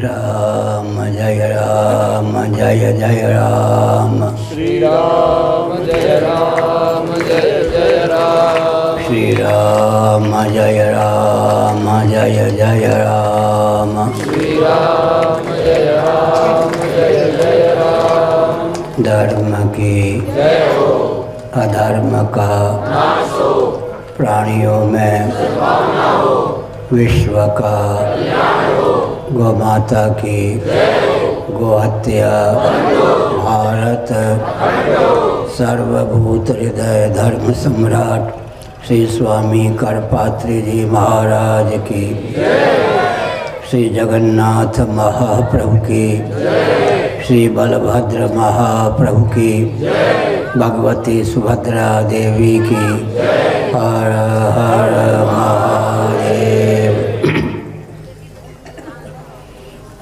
राम जय जय राम। श्री राम जय जय राम। श्री राम जय जय राम। श्री राम जय जय राम। धर्म की जय हो, अधर्म का नाश हो, प्राणियों में सद्भावना हो, विश्व का कल्याण हो, गौ माता की जय हो, गोहत्या भारत सर्वभूत हृदय धर्म सम्राट श्री स्वामी करपात्री जी महाराज की, श्री जगन्नाथ महाप्रभु की, श्री बलभद्र महाप्रभु की, भगवती सुभद्रा देवी की। हर हर महादेव।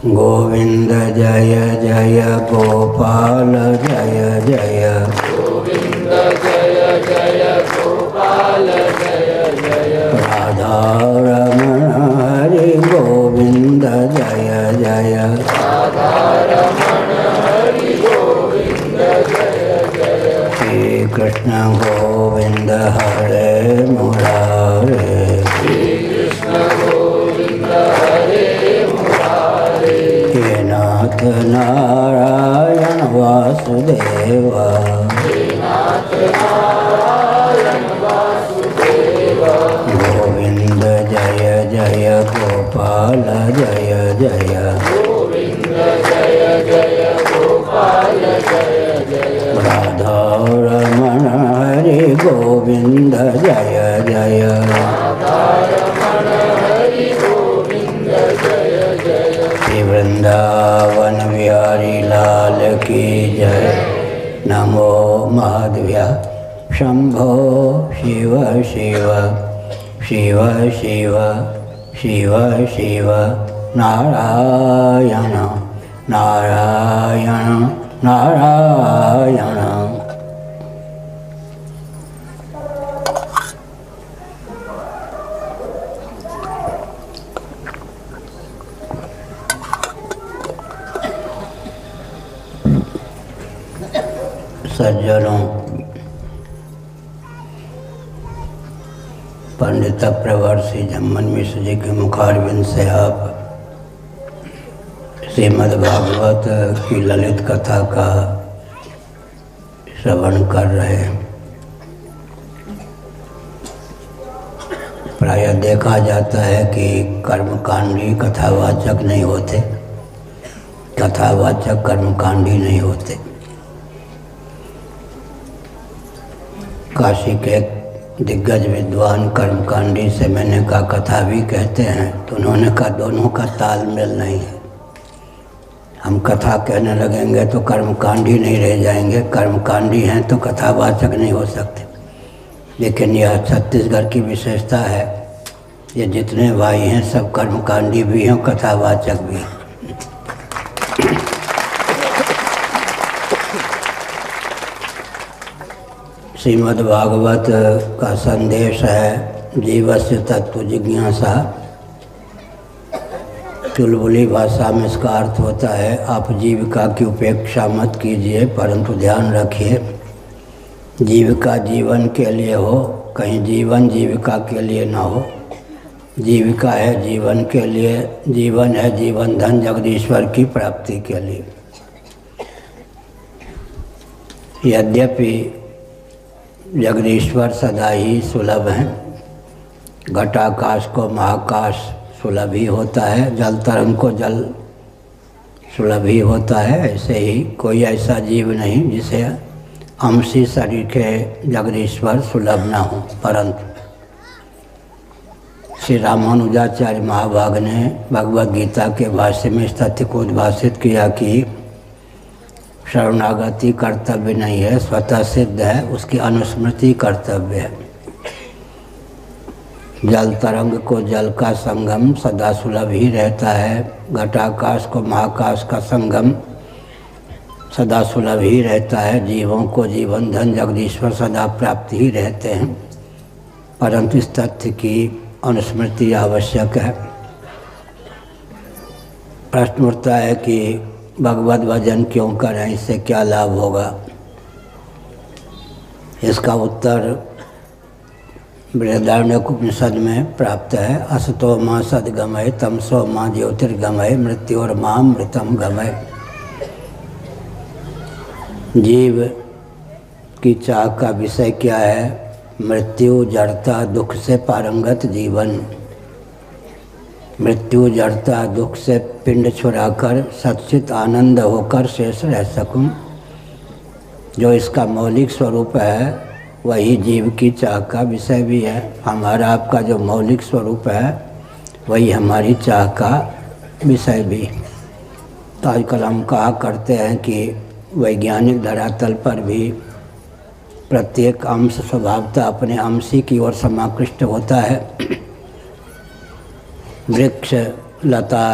गोविंद जय जय गोपाल जय जय। गोविंद जय जय गोपाल जय जय। राधा रमण हरि गोविंद जय जय। राधा रमण हरि गोविंद जय जय। श्री कृष्ण गोविंद हरे मुरारे। श्री कृष्ण गोविंद हरे मुरारे। हे नाथ नारायण वासुदेव। हे नाथ नारायण वासुदेव। गोविंद जय जय गोपाल जय जय। गोविंद जय जय गोपाल जय जय। राधा रमण हरि गोविंद जय जय। राधा रमण हरि गोविंद जय जय। श्री वृंदावन बिहारी लाल की जय। नमो माधव्य शंभो शिव शिव शिव शिव शिव शिव नारायण नारायण नारायण। सज्जनों, पंडित प्रवर्षी जम्मन मिश्र जी के मुखारबिंद से आप श्रीमद् भागवत की ललित कथा का श्रवण कर रहे हैं। प्रायः देखा जाता है कि कर्मकांडी कथावाचक नहीं होते, कथावाचक कर्मकांडी नहीं होते। काशी के दिग्गज विद्वान कर्मकांडी से मैंने कहा कथा भी कहते हैं, तो उन्होंने कहा दोनों का तालमेल नहीं है। हम कथा कहने लगेंगे तो कर्मकांडी नहीं रह जाएंगे, कर्मकांडी हैं तो कथावाचक नहीं हो सकते। लेकिन यह छत्तीसगढ़ की विशेषता है, ये जितने भाई हैं सब कर्मकांडी भी हैं, कथावाचक भी हैं। श्रीमद् भागवत का संदेश है जीवस्य तत्व जिज्ञासा। चुलबुली भाषा में इसका अर्थ होता है आप जीविका की उपेक्षा मत कीजिए, परंतु ध्यान रखिए जीविका जीवन के लिए हो, कहीं जीवन जीविका के लिए ना हो। जीविका है जीवन के लिए, जीवन है जीवन धन जगदीश्वर की प्राप्ति के लिए। यद्यपि जगदीश्वर सदा ही सुलभ हैं, घटाकाश को महाकाश सुलभ ही होता है, जल तरंग को जल सुलभ ही होता है। ऐसे ही कोई ऐसा जीव नहीं जिसे अंशी शरीर के जगदीश्वर सुलभ न हो। परंतु श्री रामानुजाचार्य महाभाग ने भगवद गीता के भाष्य में इस तथ्य को उद्भाषित किया कि शरणागति कर्तव्य नहीं है, स्वतः सिद्ध है, उसकी अनुस्मृति कर्तव्य है। जल तरंग को जल का संगम सदा सुलभ ही रहता है, घटाकाश को महाकाश का संगम सदा सुलभ ही रहता है, जीवों को जीवन धन जगदीश्वर सदा प्राप्ति ही रहते हैं। परंतु इस तथ्य की अनुस्मृति आवश्यक है। प्रश्न उठता है कि भगवत भजन क्यों करें, इससे क्या लाभ होगा। इसका उत्तर बृहदारण्यकोपनिषद में प्राप्त है। असतो मां सद्गमय तमसो मां ज्योतिर्गमय मृत्योर्मां मृतम गमय। जीव की चाह का विषय क्या है? मृत्यु, जड़ता, दुख से पारंगत जीवन। मृत्यु, जड़ता, दुख से पिंड छुड़ाकर सच्चित आनंद होकर शेष रह सकूं, जो इसका मौलिक स्वरूप है वही जीव की चाह का विषय भी है। हमारा आपका जो मौलिक स्वरूप है वही हमारी चाह का विषय भी। तो आजकल हम कहा करते हैं कि वैज्ञानिक धरातल पर भी प्रत्येक अंश स्वभावतः अपने अंशी की ओर समाकृष्ट होता है। वृक्ष, लता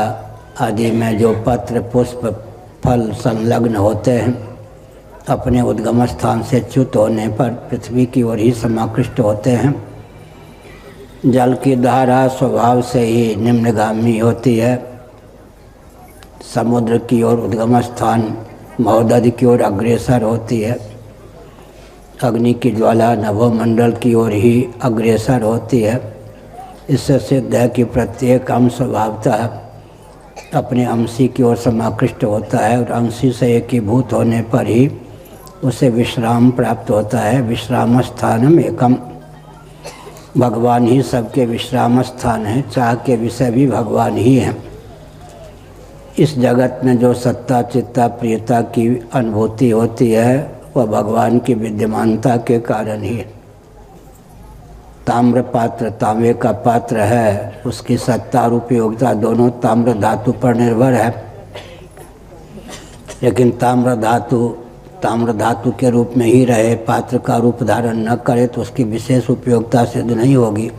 आदि में जो पत्र, पुष्प, फल संलग्न होते हैं अपने उद्गम स्थान से च्युत होने पर पृथ्वी की ओर ही समाकृष्ट होते हैं। जल की धारा स्वभाव से ही निम्नगामी होती है। समुद्र की ओर उद्गम स्थान महोदधि की ओर अग्रसर होती है। अग्नि की ज्वाला नभोमंडल की ओर ही अग्रसर होती है। इससे सिद्ध है कि प्रत्येक अंश स्वभावतः अपने अंशी की ओर समाकृष्ट होता है और अंशी से एकीभूत होने पर ही उसे विश्राम प्राप्त होता है। विश्राम स्थानम एकम, भगवान ही सबके विश्राम स्थान है। चाह के विषय भी भगवान ही हैं। इस जगत में जो सत्ता, चित्ता, प्रियता की अनुभूति होती है वह भगवान की विद्यमानता के कारण ही। ताम्र पात्र, तांबे का पात्र है, उसकी सत्ता और उपयोगिता दोनों ताम्र धातु पर निर्भर है। लेकिन ताम्र धातु के रूप में ही रहे, पात्र का रूप धारण न करे तो उसकी विशेष उपयोगिता सिद्ध नहीं होगी।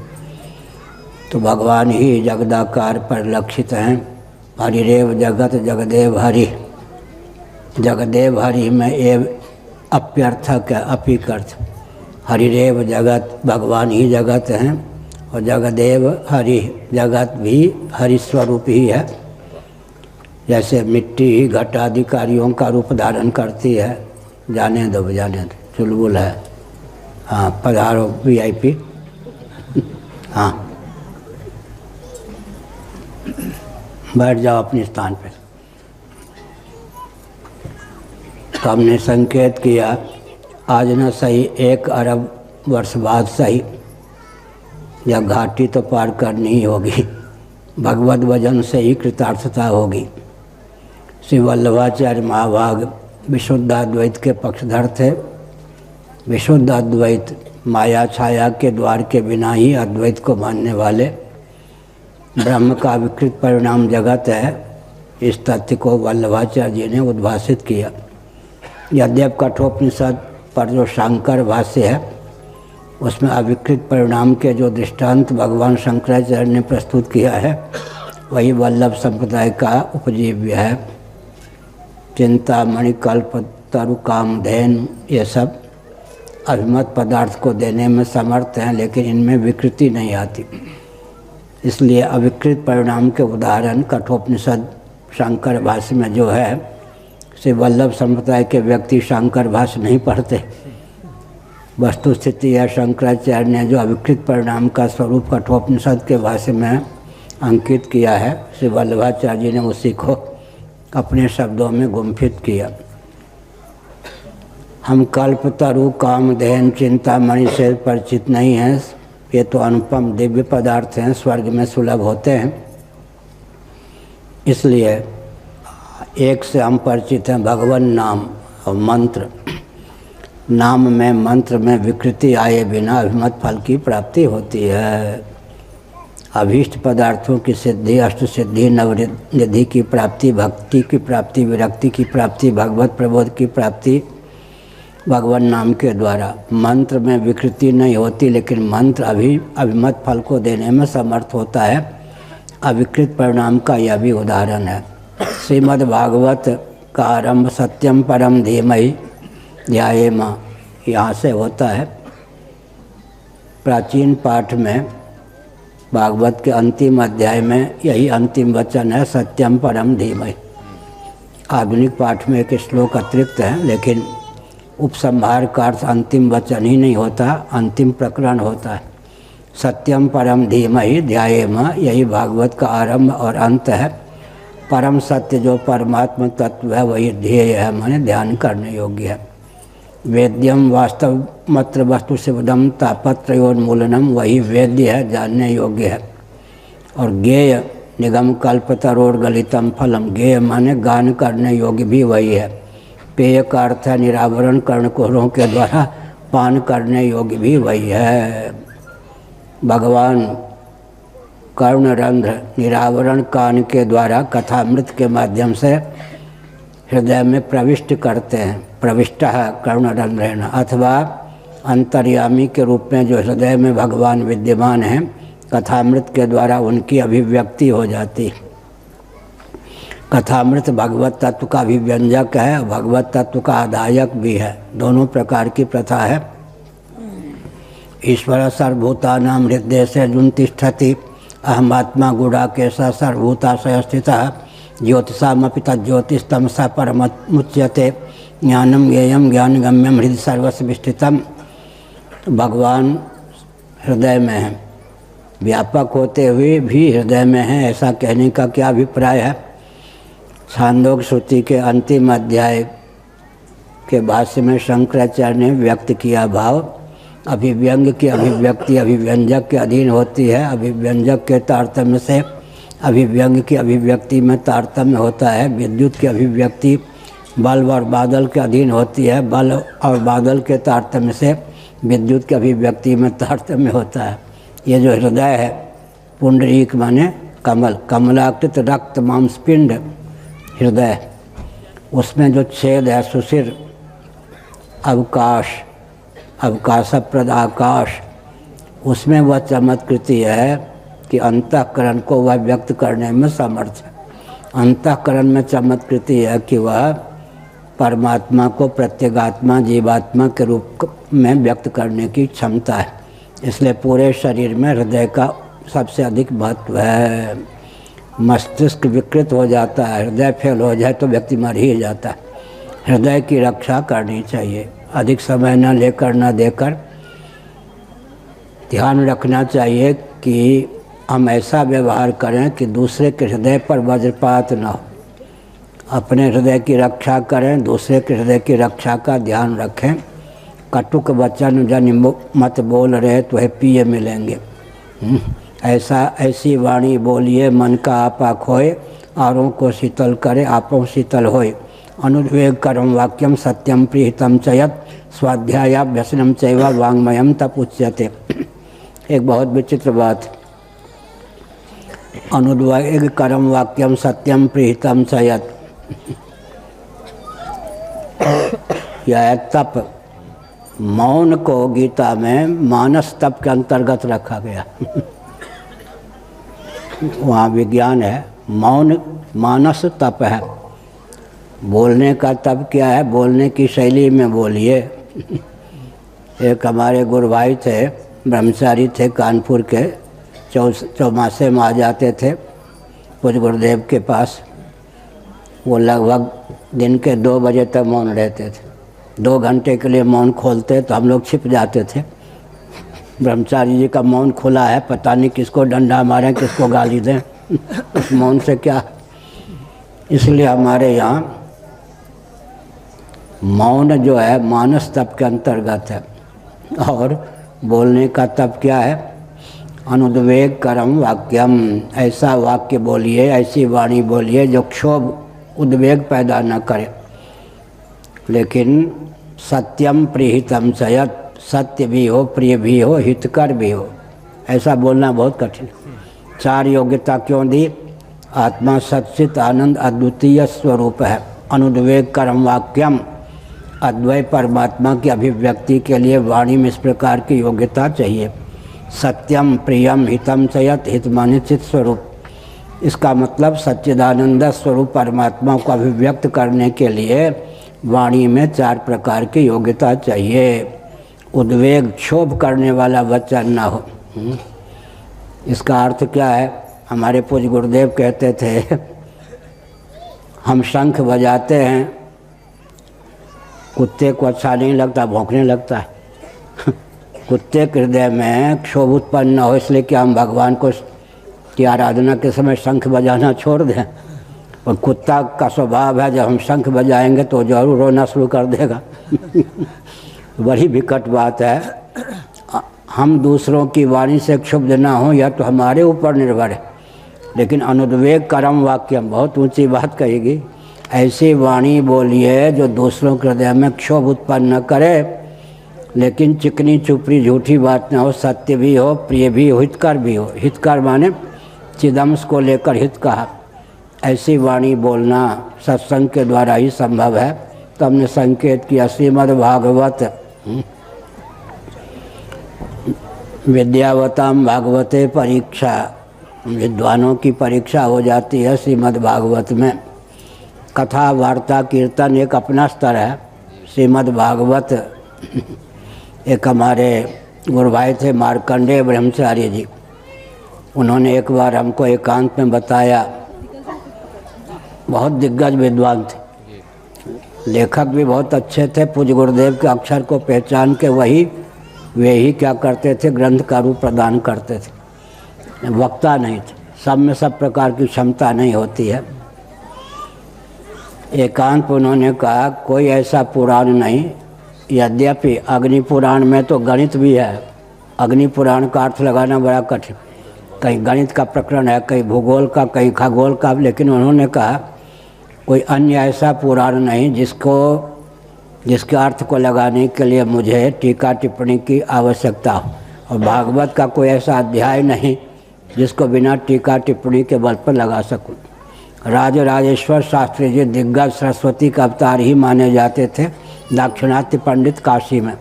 तो भगवान ही जगदाकार परिलक्षित हैं। हरिरेव जगत जगदेव हरि। जगदेव हरि में एव अप्यर्थक है, अपिकर्थ। हरिरेव जगत, भगवान ही जगत हैं और जगदेव हरि, जगत भी हरि स्वरूप ही है। जैसे मिट्टी ही घट आदि कार्यों का रूप धारण करती है। जाने दो, चुलबुल है। हाँ, पधारो VIP। हाँ, बैठ जाओ अपने स्थान पे। तो हमने संकेत किया आज न सही 1 अरब वर्ष बाद सही, यह घाटी तो पार करनी ही होगी। भगवत भजन से ही कृतार्थता होगी। श्री वल्लभाचार्य महाभाग विशुद्धाद्वैत के पक्षधर थे। विशुद्ध अद्वैत, माया छाया के द्वार के बिना ही अद्वैत को मानने वाले। ब्रह्म का विकृत परिणाम जगत है, इस तथ्य को वल्लभाचार्य जी ने उद्भासित किया। यद्यप कठोपनिषद पर जो शांकर भाष्य है उसमें अविकृत परिणाम के जो दृष्टांत भगवान शंकराचार्य ने प्रस्तुत किया है वही वल्लभ संप्रदाय का उपजीव्य है। चिंतामणि, कल्प तरु, कामधेनु, ये सब अभिमत पदार्थ को देने में समर्थ हैं, लेकिन इनमें विकृति नहीं आती। इसलिए अविकृत परिणाम के उदाहरण कठोपनिषद शांकर भाष्य में जो है, श्री वल्लभ संप्रदाय के व्यक्ति शांकर भाष्य नहीं पढ़ते। वस्तु स्थिति है शंकराचार्य ने जो अविकृत परिणाम का स्वरूप कठोपनिषद के भाष्य में अंकित किया है, श्री वल्लभाचार्य जी ने उसी को अपने शब्दों में गुम्फित किया। हम कल्प तरु, कामधेनु, चिंतामणि से परिचित नहीं हैं। ये तो अनुपम दिव्य पदार्थ हैं, स्वर्ग में सुलभ होते हैं। इसलिए एक से हम परिचित हैं, भगवान नाम और मंत्र। नाम में, मंत्र में विकृति आए बिना अभिमत फल की प्राप्ति होती है। अभीष्ट पदार्थों की सिद्धि, अष्ट सिद्धि, नवनिधि की प्राप्ति, भक्ति की प्राप्ति, विरक्ति की प्राप्ति, भगवत प्रबोध की प्राप्ति भगवान नाम के द्वारा। मंत्र में विकृति नहीं होती, लेकिन मंत्र अभिमत फल को देने में समर्थ होता है। अविकृत परिणाम का यह भी उदाहरण है। श्रीमद् भागवत का आरंभ सत्यम परम धीमहि ध्यायेम, यहाँ से होता है। प्राचीन पाठ में भागवत के अंतिम अध्याय में यही अंतिम वचन है, सत्यम परम धीमहि। आधुनिक पाठ में एक श्लोक अतिरिक्त है, लेकिन उपसंहार का अर्थ अंतिम वचन ही नहीं होता, अंतिम प्रकरण होता है। सत्यम परम धीमहि ध्यायेम, यही भागवत का आरंभ और अंत है। परम सत्य जो परमात्मा तत्व है वही ध्येय है, माने ध्यान करने योग्य है। वेद्यम वास्तव मत्र वस्तु शिवदम तापत्रयोन्मूलनम, वही वेद्य है, जानने योग्य है। और गेय निगम कल्पतरोर गलितम फलम, गेय माने गान करने योग्य भी वही है। पेय का अर्थ है निरावरण कर्णकुहरों के द्वारा पान करने योग्य भी वही है। भगवान कर्णरंध्र निरावरण कान के द्वारा कथामृत के माध्यम से हृदय में प्रविष्ट करते हैं। प्रविष्ट कर्णरंध्रेण, अथवा अंतर्यामी के रूप में जो हृदय में भगवान विद्यमान हैं, कथामृत के द्वारा उनकी अभिव्यक्ति हो जाती। कथामृत भगवत तत्व का अभिव्यंजक है, भगवत तत्व का आदायक भी है। दोनों प्रकार की प्रथा है। ईश्वर सर्वभूतानां हृदय से जुन तिष्ठति, अहमात्मा गुडाकेशः सर्वभूताशय स्थितः, ज्योतिषामपि तज्ज्योतिस्तमसा परमुच्यते, ज्ञानम ज्ञेयम ज्ञानगम्यम हृदय सर्वस्य विष्ठितम। भगवान हृदय में है, व्यापक होते हुए भी हृदय में है, ऐसा कहने का क्या अभिप्राय है? छांदोग्य श्रुति के अंतिम अध्याय के भाष्य में शंकराचार्य ने व्यक्त किया भाव, अभिव्यंग की अभिव्यक्ति अभिव्यंजक के अधीन होती है। अभिव्यंजक के तारतम्य से अभिव्यंग की अभिव्यक्ति में तारतम्य होता है। विद्युत की अभिव्यक्ति बल्ब और बादल के अधीन होती है, बल्ब और बादल के तारतम्य से विद्युत की अभिव्यक्ति में तारतम्य होता है। ये जो हृदय है, पुंडरीक माने कमल, कमलाकृत रक्त मांसपिंड हृदय, उसमें जो छेद है सुशिर अवकाश, अवकाशप्रद आकाश, उसमें वह चमत्कृति है कि अंतःकरण को वह व्यक्त करने में समर्थ है। अंतःकरण में चमत्कृति है कि वह परमात्मा को प्रत्यगात्मा जीवात्मा के रूप में व्यक्त करने की क्षमता है। इसलिए पूरे शरीर में हृदय का सबसे अधिक महत्व है। मस्तिष्क विकृत हो जाता है, हृदय फेल हो जाए तो व्यक्ति मर ही जाता है। हृदय की रक्षा करनी चाहिए, अधिक समय न लेकर न देकर ध्यान रखना चाहिए कि हम ऐसा व्यवहार करें कि दूसरे के हृदय पर वज्रपात न हो। अपने हृदय की रक्षा करें, दूसरे के हृदय की रक्षा का ध्यान रखें। कटुक वचन जन मत बोल रहे तो पिए मिलेंगे। ऐसी वाणी बोलिए मन का आपा खोए, औरों को शीतल करे आपों शीतल होए। अनुद्वेग कर्म वाक्यम सत्यम प्रीहितम चयत, स्वाध्यायाभ्यसनम चैव वाङ्मयम तपुच्यते। एक बहुत विचित्र बात, अनुद्वेग कर्म वाक्यम सत्यम प्रीहितम चयत, यह तप, मौन को गीता में मानस तप के अंतर्गत रखा गया। वहाँ विज्ञान है, मौन मानस तप है। बोलने का तप क्या है? बोलने की शैली में बोलिए। एक हमारे गुरु भाई थे, ब्रह्मचारी थे, कानपुर के, चौमासे में आ जाते थे पूज्य गुरुदेव के पास। वो लगभग दिन के 2 बजे तक मौन रहते थे। 2 घंटे के लिए मौन खोलते तो हम लोग छिप जाते थे। ब्रह्मचारी जी का मौन खुला है, पता नहीं किसको डंडा मारें, किसको गाली दें। उस मौन से क्या? इसलिए हमारे यहाँ मौन जो है मानस तप के अंतर्गत है। और बोलने का तप क्या है? अनुद्वेग कर्म वाक्यम, ऐसा वाक्य बोलिए, ऐसी वाणी बोलिए जो क्षोभ उद्वेग पैदा न करे। लेकिन सत्यम प्रीहितम चयत, सत्य भी हो, प्रिय भी हो, हितकर भी हो, ऐसा बोलना बहुत कठिन। 4 योग्यता क्यों दी? आत्मा सच्चित आनंद अद्वितीय स्वरूप है। अनुद्वेग कर्म वाक्यम, अद्वैत परमात्मा की अभिव्यक्ति के लिए वाणी में इस प्रकार की योग्यता चाहिए। सत्यम प्रियम हितम चयत, हित माने चित स्वरूप। इसका मतलब सच्चिदानंद स्वरूप परमात्मा को अभिव्यक्त करने के लिए वाणी में 4 प्रकार की योग्यता चाहिए। उद्वेग क्षोभ करने वाला वचन न हो, इसका अर्थ क्या है? हमारे पूज्य गुरुदेव कहते थे, हम शंख बजाते हैं, कुत्ते को अच्छा नहीं लगता, भौंकने लगता है। कुत्ते के हृदय में क्षोभ उत्पन्न न हो, इसलिए कि हम भगवान को की आराधना के समय शंख बजाना छोड़ दें। और कुत्ता का स्वभाव है, जब हम शंख बजाएंगे तो जरूर रोना शुरू कर देगा। बड़ी विकट बात है। हम दूसरों की वाणी से क्षुब्ध ना हो, यह तो हमारे ऊपर निर्भर है, लेकिन अनुद्वेग कर्म वाक्य बहुत ऊंची बात कहेगी। ऐसी वाणी बोलिए जो दूसरों के हृदय में क्षोभ उत्पन्न न करे, लेकिन चिकनी चुपड़ी झूठी बात न हो, सत्य भी हो, प्रिय भी हो, हितकर भी हो। हितकर माने चिदंश को लेकर हित कहा। ऐसी वाणी बोलना सत्संग के द्वारा ही संभव है। तो हमने संकेत किया श्रीमद् भागवत विद्यावताम भागवते परीक्षा, विद्वानों की परीक्षा हो जाती है श्रीमद् भागवत में। कथा वार्ता कीर्तन एक अपना स्तर है। श्रीमद् भागवत एक हमारे गुरु भाई थे मार्कंडेय ब्रह्मचारी जी, उन्होंने एक बार हमको एकांत में बताया, बहुत दिग्गज विद्वान थे, लेखक भी बहुत अच्छे थे, पूज्य गुरुदेव के अक्षर को पहचान के वे ही क्या करते थे, ग्रंथ का रूप प्रदान करते थे। वक्ता नहीं थे, सब में सब प्रकार की क्षमता नहीं होती है। एकांत में उन्होंने कहा कोई ऐसा पुराण नहीं, यद्यपि अग्नि पुराण में तो गणित भी है, अग्नि पुराण का अर्थ लगाना बड़ा कठिन, कहीं गणित का प्रकरण है, कहीं भूगोल का, कहीं खगोल का, लेकिन उन्होंने कहा कोई अन्य ऐसा पुराण नहीं जिसके अर्थ को लगाने के लिए मुझे टीका टिप्पणी की आवश्यकता हो, और भागवत का कोई ऐसा अध्याय नहीं जिसको बिना टीका टिप्पणी के बल पर लगा सकूं। राजराजेश्वर शास्त्री जी दिग्गज सरस्वती का अवतार ही माने जाते थे। दाक्षिणात्य पंडित काशी में,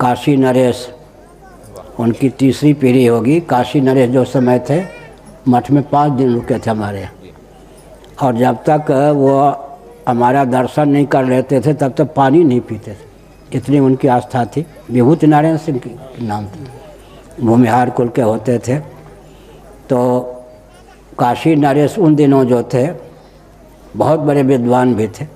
काशी नरेश उनकी तीसरी पीढ़ी होगी। काशी नरेश जो समय थे मठ में 5 दिन रुके थे हमारे यहाँ, और जब तक वो हमारा दर्शन नहीं कर लेते थे तब तक पानी नहीं पीते थे, इतनी उनकी आस्था थी। विभूति नारायण सिंह के नाम थे, भूमिहार कुल के होते थे। तो काशी नरेश उन दिनों जो थे बहुत बड़े विद्वान भी थे।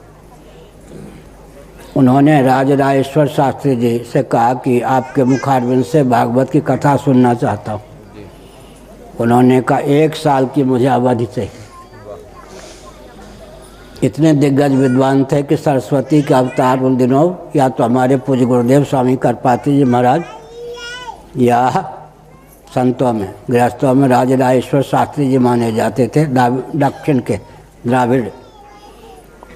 उन्होंने राजराजेश्वर शास्त्री जी से कहा कि आपके मुखारबिंद से भागवत की कथा सुनना चाहता हूँ। उन्होंने कहा 1 साल की मुझे अवधि चाहिए। इतने दिग्गज विद्वान थे कि सरस्वती के अवतार उन दिनों या तो हमारे पूज्य गुरुदेव स्वामी करपाती जी महाराज या संतों में, गृहस्थों में राजराजेश्वर शास्त्री जी माने जाते थे, दक्षिण के द्राविड़।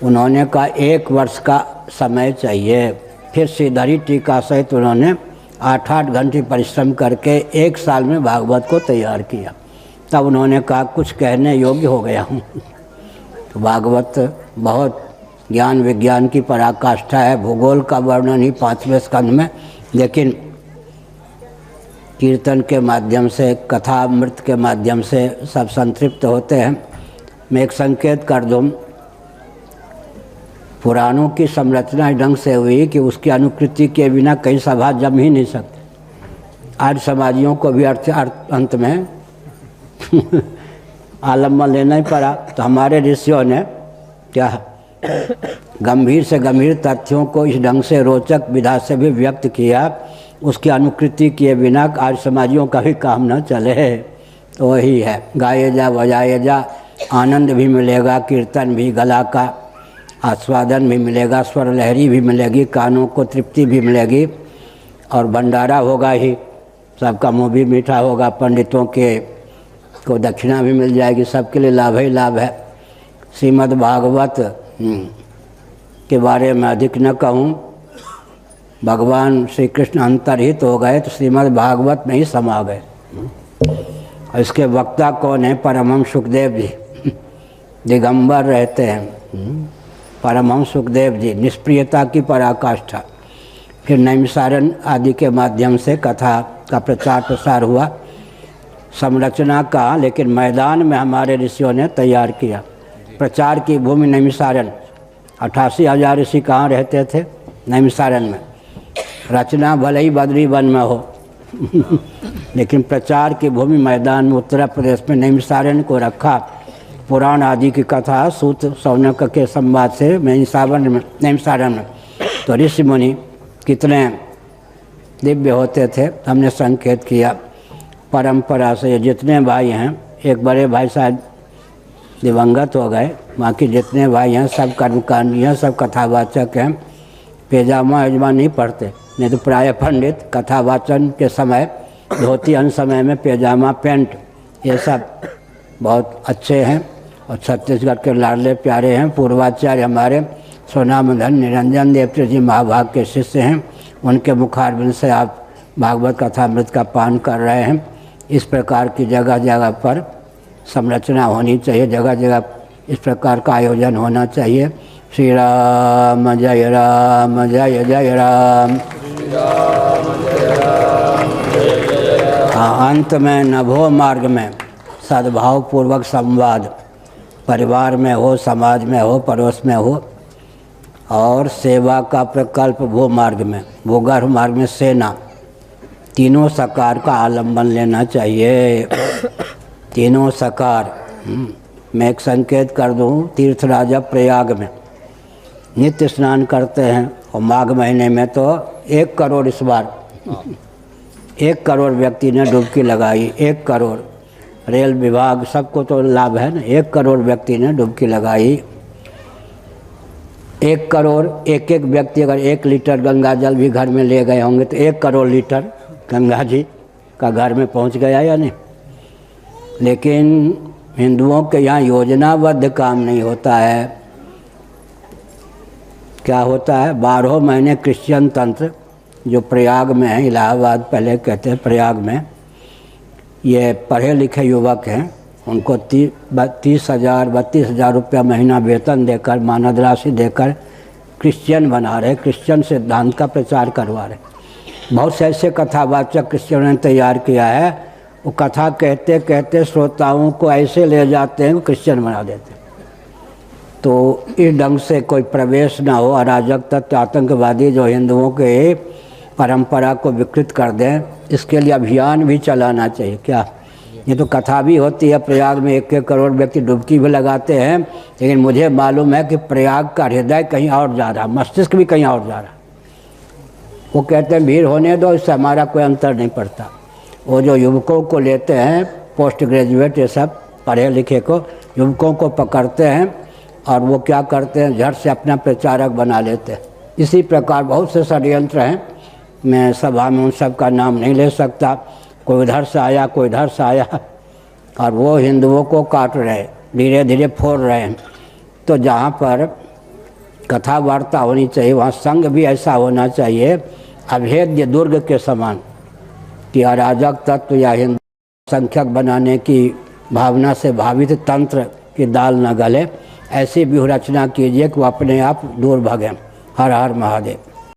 उन्होंने कहा 1 वर्ष का समय चाहिए। फिर श्रीधरी टीका सहित उन्होंने 8-8 घंटे परिश्रम करके 1 साल में भागवत को तैयार किया। तब उन्होंने कहा कुछ कहने योग्य हो गया हूँ। तो भागवत बहुत ज्ञान विज्ञान की पराकाष्ठा है। भूगोल का वर्णन ही 5वें स्कंध में, लेकिन कीर्तन के माध्यम से, कथा अमृत के माध्यम से सब संतृप्त होते हैं। मैं एक संकेत कर दूँ, पुराणों की संरचना इस ढंग से हुई कि उसकी अनुकृति के बिना कई सभा जम ही नहीं सकते। आज समाजियों को भी अंत में आलम्बन लेना ही पड़ा। तो हमारे ऋषियों ने क्या गंभीर से गंभीर तथ्यों को इस ढंग से रोचक विधा से भी व्यक्त किया, उसकी अनुकृति किए बिना आज समाजियों का भी काम न चले। तो वही है, गाए जा बजाए जा, आनंद भी मिलेगा, कीर्तन भी, गला का आस्वादन भी मिलेगा, स्वर लहरी भी मिलेगी, कानों को तृप्ति भी मिलेगी, और भंडारा होगा ही, सबका मुँह भी मीठा होगा, पंडितों के को दक्षिणा भी मिल जाएगी, सबके लिए लाभ ही लाभ है। श्रीमद् भागवत के बारे में अधिक न कहूँ, भगवान श्री कृष्ण अंतर्हित हो गए तो श्रीमद् भागवत में ही समा गए। इसके वक्ता कौन है? परमहंस सुखदेव जी, दिगंबर रहते हैं परमहंस सुखदेव जी, निष्प्रियता की पराकाष्ठा। फिर नैमिसारण आदि के माध्यम से कथा का प्रचार प्रसार हुआ। संरचना का लेकिन मैदान में हमारे ऋषियों ने तैयार किया। प्रचार की भूमि नैमिसारण, 88,000 ऋषि कहाँ रहते थे? नैमिसारण में। रचना भले ही बद्री वन में हो, लेकिन प्रचार की भूमि मैदान में उत्तर प्रदेश में नैमिषारण्य को रखा। पुराण आदि की कथा सूत शौनक के संवाद से नैमिषारण्य में तो ऋषि मुनि कितने दिव्य होते थे, हमने संकेत किया। परंपरा से जितने भाई हैं, एक बड़े भाई शायद दिवंगत हो गए, बाकी जितने भाई हैं सब कर्मकांडी हैं, सब कथावाचक हैं। पैजामा यजमा नहीं पढ़ते, नहीं तो प्राय पंडित कथावाचन के समय धोती, अन्य समय में पैजामा पैंट, ये सब बहुत अच्छे हैं और छत्तीसगढ़ के लाडले प्यारे हैं। पूर्वाचार्य हमारे सोनामधन निरंजन देवती जी महाभाग के शिष्य हैं, उनके मुखारबिंद से आप भागवत कथामृत का पान कर रहे हैं। इस प्रकार की जगह जगह पर संरचना होनी चाहिए, जगह जगह इस प्रकार का आयोजन होना चाहिए। श्री राम जय राम जय जय राम। अंत में नभो मार्ग में सद्भाव पूर्वक संवाद, परिवार में हो, समाज में हो, पड़ोस में हो, और सेवा का प्रकल्प भू मार्ग में, भूगर्भ मार्ग में सेना, तीनों सकार का आलम्बन लेना चाहिए। तीनों सकार। मैं एक संकेत कर दूँ, तीर्थराज प्रयाग में नित्य स्नान करते हैं और माघ महीने में तो 1 करोड़ इस बार 1 करोड़ व्यक्ति ने डुबकी लगाई। 1 करोड़, रेल विभाग सबको तो लाभ है ना। 1 करोड़ व्यक्ति ने डुबकी लगाई। 1 करोड़, एक एक व्यक्ति अगर 1 लीटर गंगा जल भी घर में ले गए होंगे तो 1 करोड़ लीटर गंगा जी का घर में पहुंच गया या नहीं। लेकिन हिंदुओं के यहाँ योजनाबद्ध काम नहीं होता है। क्या होता है, 12 महीने क्रिश्चियन तंत्र जो प्रयाग में है, इलाहाबाद पहले कहते हैं प्रयाग में, ये पढ़े लिखे युवक हैं, उनको 32,000 रुपया महीना वेतन देकर, मानद राशि देकर क्रिश्चियन बना रहे, क्रिश्चियन सिद्धांत का प्रचार करवा रहे। बहुत से ऐसे कथावाचक क्रिश्चियनों ने तैयार किया है, वो कथा कहते कहते श्रोताओं को ऐसे ले जाते हैं, क्रिश्चियन बना देते हैं। तो इस ढंग से कोई प्रवेश ना हो, अराजक तत्व आतंकवादी जो हिंदुओं के परंपरा को विकृत कर दें, इसके लिए अभियान भी चलाना चाहिए। क्या ये तो कथा भी होती है, प्रयाग में 1 करोड़ व्यक्ति डुबकी भी लगाते हैं, लेकिन मुझे मालूम है कि प्रयाग का हृदय कहीं और जा रहा, मस्तिष्क भी कहीं और जा रहा। वो कहते हैं भीड़ होने दो, इससे हमारा कोई अंतर नहीं पड़ता। वो जो युवकों को लेते हैं, पोस्ट ग्रेजुएट ये सब पढ़े लिखे को, युवकों को पकड़ते हैं और वो क्या करते हैं, झट से अपना प्रचारक बना लेते हैं। इसी प्रकार बहुत से षड्यंत्र हैं, मैं सभा में उन सब का नाम नहीं ले सकता। कोई इधर से आया, कोई इधर से आया, और वो हिंदुओं को काट रहे, धीरे धीरे फोड़ रहे हैं। तो जहाँ पर कथा वार्ता होनी चाहिए, वहाँ संग भी ऐसा होना चाहिए, अभेद्य दुर्ग के समान, कि अराजक तत्व या हिंदू संख्यक बनाने की भावना से भावित तंत्र की दाल न गले। ऐसी व्यूह रचना कीजिए कि वो अपने आप दूर भगें। हर हर महादेव।